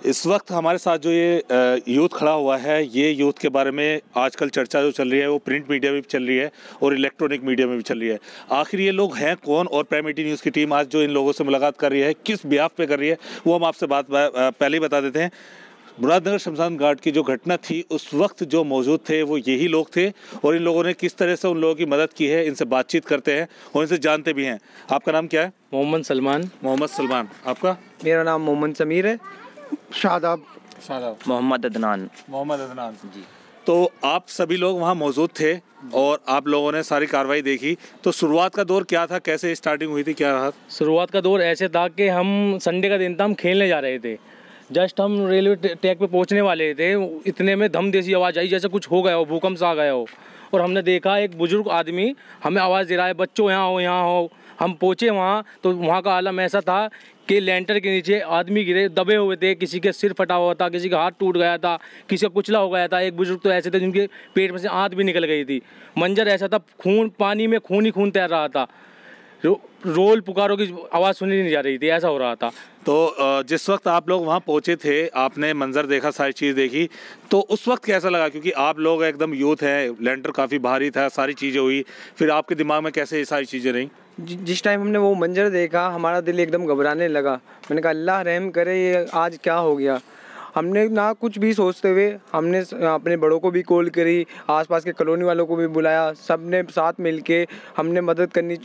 इस वक्त हमारे साथ जो ये यूथ खड़ा हुआ है, ये यूथ के बारे में आजकल चर्चा जो चल रही है वो प्रिंट मीडिया में भी चल रही है और इलेक्ट्रॉनिक मीडिया में भी चल रही है। आखिर ये लोग हैं कौन और प्राइम 18 न्यूज़ की टीम आज जो इन लोगों से मुलाकात कर रही है, किस बिहाफ पे कर रही है, वो हम आपसे बात पहले ही बता देते हैं। मुरादनगर शमशान घाट की जो घटना थी, उस वक्त जो मौजूद थे वो यही लोग थे और इन लोगों ने किस तरह से उन लोगों की मदद की है, इनसे बातचीत करते हैं और इनसे जानते भी हैं। आपका नाम क्या है? मोहम्मद सलमान। मोहम्मद सलमान। आपका? मेरा नाम मोहम्मद समीर है। शादाब। मोहम्मद अदनान। मोहम्मद अदनान जी। तो आप सभी लोग वहाँ मौजूद थे और आप लोगों ने सारी कार्रवाई देखी, तो शुरुआत का दौर क्या था, कैसे स्टार्टिंग हुई थी, क्या रहा? शुरुआत का दौर ऐसे था कि हम संडे का दिन था, हम खेलने जा रहे थे। जस्ट हम रेलवे ट्रैक पे पहुंचने वाले थे, इतने में धमदेसी आवाज़ आई जैसे कुछ हो गया हो, भूकंप सा आ गया हो। और हमने देखा एक बुजुर्ग आदमी हमें आवाज़ दे रहा है, बच्चों यहाँ हो, यहाँ हो। हम पहुँचे वहाँ तो वहाँ का आलम ऐसा था कि लेंटर के नीचे आदमी गिरे, दबे हुए थे, किसी के सिर फटा हुआ था, किसी का हाथ टूट गया था, किसी का कुचला हो गया था। एक बुजुर्ग तो ऐसे थे जिनके पेट में से आंत भी निकल गई थी। मंजर ऐसा था, खून, पानी में खून ही खून तैर रहा था। रोल पुकारों की आवाज़ सुनी नहीं जा रही थी, ऐसा हो रहा था। तो जिस वक्त आप लोग वहाँ पहुँचे थे, आपने मंजर देखा, सारी चीज़ देखी, तो उस वक्त कैसा लगा? क्योंकि आप लोग एकदम यूथ हैं, लेंटर काफ़ी भारी था, सारी चीज़ें हुई, फिर आपके दिमाग में कैसे ये सारी चीज़ें रहीं? जिस टाइम हमने वो मंजर देखा, हमारा दिल एकदम घबराने लगा। मैंने कहा अल्लाह रहम करे, ये आज क्या हो गया। हमने ना कुछ भी सोचते हुए हमने अपने बड़ों को भी कॉल करी, आसपास के कॉलोनी वालों को भी बुलाया, सब ने साथ मिलके हमने मदद करनी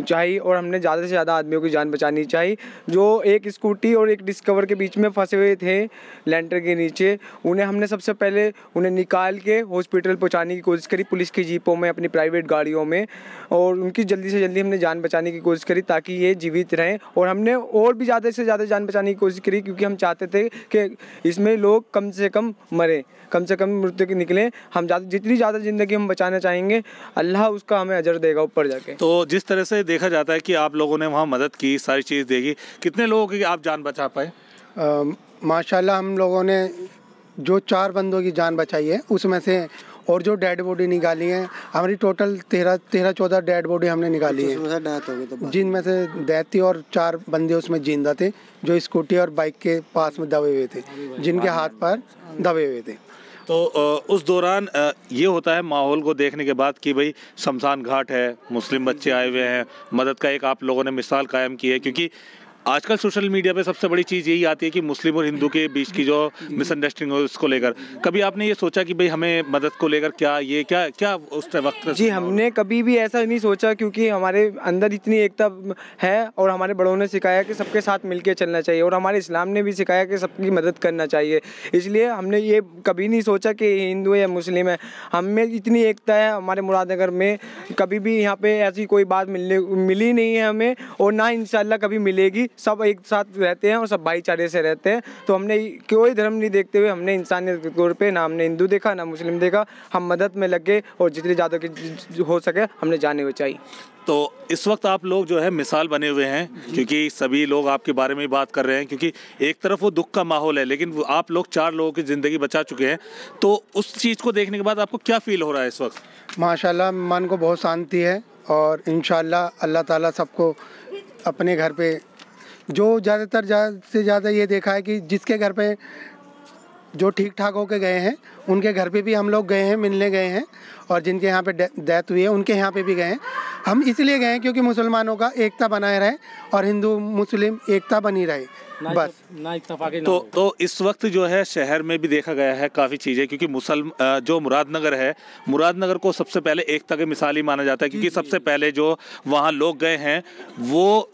चाहिए और हमने ज़्यादा से ज़्यादा आदमियों की जान बचानी चाहिए। जो एक स्कूटी और एक डिस्कवर के बीच में फंसे हुए थे लेंटर के नीचे, उन्हें हमने सबसे पहले उन्हें निकाल के हॉस्पिटल पहुँचाने की कोशिश करी, पुलिस की जीपों में, अपनी प्राइवेट गाड़ियों में, और उनकी जल्दी से जल्दी हमने जान बचाने की कोशिश करी ताकि ये जीवित रहें। और हमने और भी ज़्यादा से ज़्यादा जान बचाने की कोशिश करी क्योंकि हम चाहते थे कि इसमें लोग कम से कम मरे, कम से कम मृत्यु के निकले। हम जितनी ज़्यादा ज़िंदगी हम बचाना चाहेंगे, अल्लाह उसका हमें अजर देगा ऊपर जाके। तो जिस तरह से देखा जाता है कि आप लोगों ने वहाँ मदद की, सारी चीज़ देखी, कितने लोगों की आप जान बचा पाए? माशाल्लाह हम लोगों ने जो 4 बंदों की जान बचाई है उसमें से, और जो डेड बॉडी निकाली है हमारी टोटल 13-14 डेड बॉडी हमने निकाली है, जिनमें से डेथ थी और 4 बंदे उसमें जिंदा थे जो स्कूटी और बाइक के पास में दबे हुए थे, जिनके हाथ पैर दबे हुए थे। तो उस दौरान ये होता है माहौल को देखने के बाद कि भाई शमशान घाट है, मुस्लिम बच्चे आए हुए हैं, मदद का एक आप लोगों ने मिसाल कायम की है। क्योंकि आजकल सोशल मीडिया पे सबसे बड़ी चीज़ यही आती है कि मुस्लिम और हिंदू के बीच की जो मिसअंडरस्टैंडिंग हो उसको लेकर, कभी आपने ये सोचा कि भाई हमें मदद को लेकर क्या उस वक्त? जी, हमने कभी भी ऐसा नहीं सोचा क्योंकि हमारे अंदर इतनी एकता है और हमारे बड़ों ने सिखाया कि सबके साथ मिलकर चलना चाहिए और हमारे इस्लाम ने भी सिखाया कि सबकी मदद करना चाहिए। इसलिए हमने ये कभी नहीं सोचा कि हिंदू है या मुस्लिम है। हमें इतनी एकता है हमारे मुरादनगर में, कभी भी यहाँ पे ऐसी कोई बात मिली नहीं है हमें और ना इंशाल्लाह कभी मिलेगी। सब एक साथ रहते हैं और सब भाईचारे से रहते हैं। तो हमने कोई धर्म नहीं देखते हुए, हमने इंसानियत के तौर पे ना हमने हिंदू देखा ना मुस्लिम देखा, हम मदद में लगे और जितनी ज़्यादा की हो सके हमने जाने बचाई। तो इस वक्त आप लोग जो है मिसाल बने हुए हैं क्योंकि सभी लोग आपके बारे में बात कर रहे हैं, क्योंकि एक तरफ वो दुख का माहौल है लेकिन आप लोग 4 लोगों की ज़िंदगी बचा चुके हैं। तो उस चीज़ को देखने के बाद आपको क्या फील हो रहा है इस वक्त? माशाल्लाह मन को बहुत शांति है और इंशाल्लाह अल्लाह ताला सबको अपने घर पे, जो ज़्यादातर से ज़्यादा ये देखा है कि जिसके घर पे जो ठीक ठाक होके गए हैं उनके घर पे भी हम लोग गए हैं, मिलने गए हैं, और जिनके यहाँ पे डेथ हुई है उनके यहाँ पे भी गए हैं। हम इसलिए गए हैं क्योंकि मुसलमानों का एकता बनाए रहे और हिंदू मुस्लिम एकता बनी रहे, बस। तो इस वक्त जो है शहर में भी देखा गया है काफ़ी चीज़ें, क्योंकि जो मुरादनगर है, मुरादनगर को सबसे पहले एकता की मिसाल ही माना जाता है क्योंकि सबसे पहले जो वहाँ लोग गए हैं वो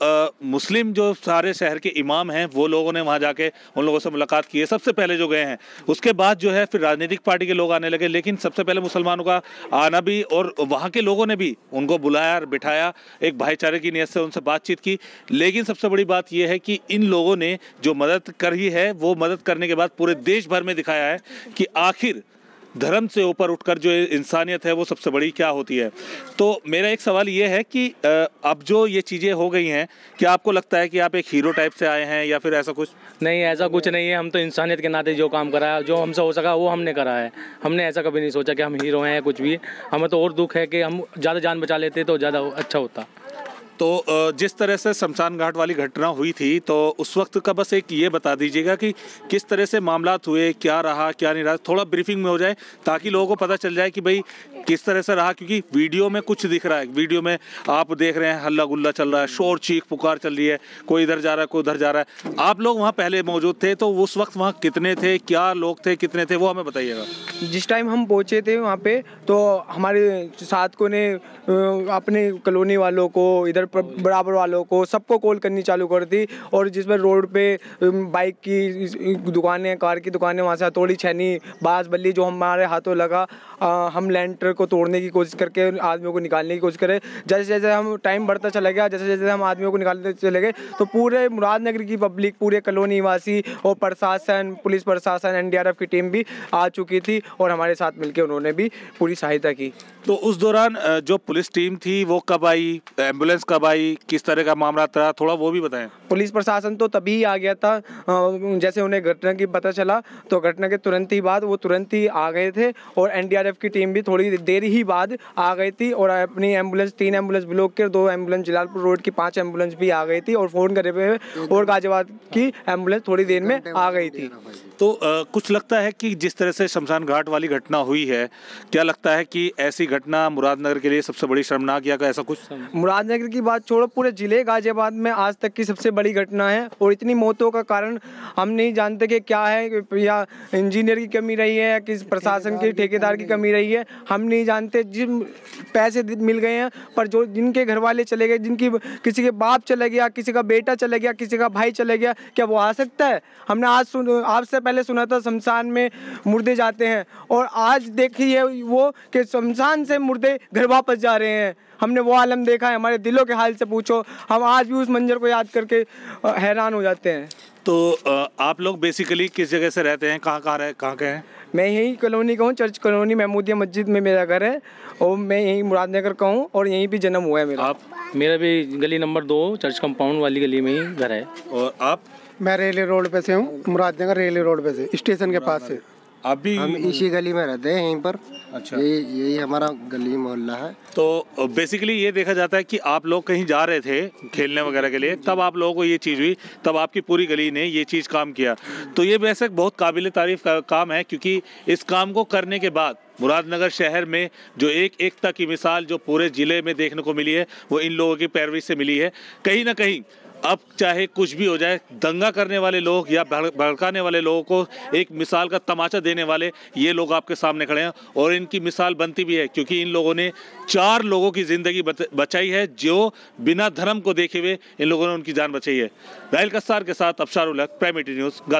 मुस्लिम जो सारे शहर के इमाम हैं वो लोगों ने वहाँ जाके उन लोगों से मुलाकात की है, सबसे पहले जो गए हैं। उसके बाद जो है फिर राजनीतिक पार्टी के लोग आने लगे, लेकिन सबसे पहले मुसलमानों का आना भी और वहाँ के लोगों ने भी उनको बुलाया और बिठाया, एक भाईचारे की नीयत से उनसे बातचीत की। लेकिन सबसे बड़ी बात यह है कि इन लोगों ने जो मदद करी है वो मदद करने के बाद पूरे देश भर में दिखाया है कि आखिर धर्म से ऊपर उठकर जो इंसानियत है वो सबसे बड़ी क्या होती है। तो मेरा एक सवाल ये है कि अब जो ये चीज़ें हो गई हैं, क्या आपको लगता है कि आप एक हीरो टाइप से आए हैं या फिर ऐसा कुछ? नहीं, ऐसा कुछ नहीं है। हम तो इंसानियत के नाते जो काम करा है, जो हमसे हो सका वो हमने करा है। हमने ऐसा कभी नहीं सोचा कि हम हीरो हैं या कुछ भी। हमें तो और दुख है कि हम ज़्यादा जान बचा लेते तो ज़्यादा अच्छा होता। तो जिस तरह से शमशान घाट वाली घटना हुई थी, तो उस वक्त का बस एक ये बता दीजिएगा कि किस तरह से मामलात हुए, क्या रहा क्या नहीं रहा, थोड़ा ब्रीफिंग में हो जाए ताकि लोगों को पता चल जाए कि भाई किस तरह से रहा। क्योंकि वीडियो में कुछ दिख रहा है, वीडियो में आप देख रहे हैं हल्ला गुल्ला चल रहा है, शोर चीख पुकार चल रही है, कोई इधर जा रहा है कोई उधर जा रहा है। आप लोग वहाँ पहले मौजूद थे, तो उस वक्त वहाँ कितने थे, क्या लोग थे, कितने थे, वो हमें बताइएगा। जिस टाइम हम पहुँचे थे वहाँ पे तो हमारे साथियों ने अपने कॉलोनी वालों को, इधर बराबर वालों को, सबको कॉल करनी चालू कर दी। और जिसमें रोड पे बाइक की दुकानें, कार की दुकानें, वहाँ से हथौड़ी, छेनी, बांस, बल्ली जो हमारे हाथों लगा, हम लेंटर को तोड़ने की कोशिश करके आदमियों को निकालने की कोशिश करें। जैसे जैसे हम टाइम बढ़ता चला गया, जैसे जैसे हम आदमियों को निकालते चले गए, तो पूरे मुरादनगर की पब्लिक, पूरे कॉलोनी वासी और प्रशासन, पुलिस प्रशासन, एनडीआरएफ की टीम भी आ चुकी थी और हमारे साथ मिलकर उन्होंने भी पूरी सहायता की। तो उस दौरान जो पुलिस टीम थी वो कब आई, एम्बुलेंस कब आई, किस तरह का मामला था, थोड़ा वो भी बताएं। पुलिस प्रशासन तो तभी आ गया था जैसे उन्हें घटना की पता चला, तो घटना के तुरंत ही बाद वो तुरंत ही आ गए थे। और एनडीआरएफ की टीम भी थोड़ी देर ही बाद आ गई थी और अपनी एम्बुलेंस, 3 एम्बुलेंस ब्लॉक के, 2 एम्बुलेंस जलालपुर रोड की, 5 एम्बुलेंस भी आ गई थी। और फ़ोन करे हुए और गाजियाबाद की एम्बुलेंस थोड़ी देर में आ गई थी। तो कुछ लगता है कि जिस तरह से शमशान घाट वाली घटना हुई है, क्या लगता है कि ऐसी घटना मुरादनगर के लिए सबसे बड़ी शर्मनाक या ऐसा कुछ? मुरादनगर की बात छोड़ो, पूरे ज़िले गाजियाबाद में आज तक की सबसे बड़ी घटना है। और इतनी मौतों का कारण हम नहीं जानते कि क्या है, या इंजीनियर की कमी रही है या किस प्रशासन के ठेकेदार की कमी रही है, हम नहीं जानते। जिन पैसे मिल गए हैं, पर जो जिनके घर वाले चले गए, जिनकी किसी के बाप चले गया, किसी का बेटा चले गया, किसी का भाई चले गया, क्या वो आ सकता है? हमने आपसे पहले सुना था शमशान में मुर्दे जाते हैं, और आज देखिए वो कि शमशान से मुर्दे घर वापस जा रहे हैं। हमने वो आलम देखा है, हमारे दिलों के हाल से पूछो, हम आज भी उस मंजर को याद करके हैरान हो जाते हैं। तो आप लोग बेसिकली किस जगह से रहते हैं, कहाँ के हैं? मैं यहीं कॉलोनी का हूँ, चर्च कॉलोनी महमूदिया मस्जिद में मेरा घर है, और मैं यहीं मुरादनगर का हूँ और यहीं भी जन्म हुआ है मेरा। आप? मेरा भी गली नंबर 2 चर्च कंपाउंड वाली गली में ही घर है। और आप? मैं रेलवे रोड पे से हूँ, मुरादनगर रेलवे रोड पे से, स्टेशन के पास से। आप भी? हम इसी गली में रहते हैं, यहीं पर। अच्छा, यही हमारा गली मोहल्ला है। तो बेसिकली ये देखा जाता है कि आप लोग कहीं जा रहे थे खेलने वगैरह के लिए, तब आप लोगों को ये चीज़ हुई, तब आपकी पूरी गली ने ये चीज़ काम किया। तो ये वैसे बहुत काबिल तारीफ का काम है, क्योंकि इस काम को करने के बाद मुरादनगर शहर में जो एक एकता की मिसाल जो पूरे ज़िले में देखने को मिली है, वो इन लोगों की पैरवी से मिली है। कहीं ना कहीं अब चाहे कुछ भी हो जाए, दंगा करने वाले लोग या भड़काने वाले लोगों को एक मिसाल का तमाचा देने वाले ये लोग आपके सामने खड़े हैं, और इनकी मिसाल बनती भी है, क्योंकि इन लोगों ने 4 लोगों की ज़िंदगी बचाई है, जो बिना धर्म को देखे हुए इन लोगों ने उनकी जान बचाई है। राहिल कस्सार के साथ अफशार ul Haq, prime media news, Ghaziabad.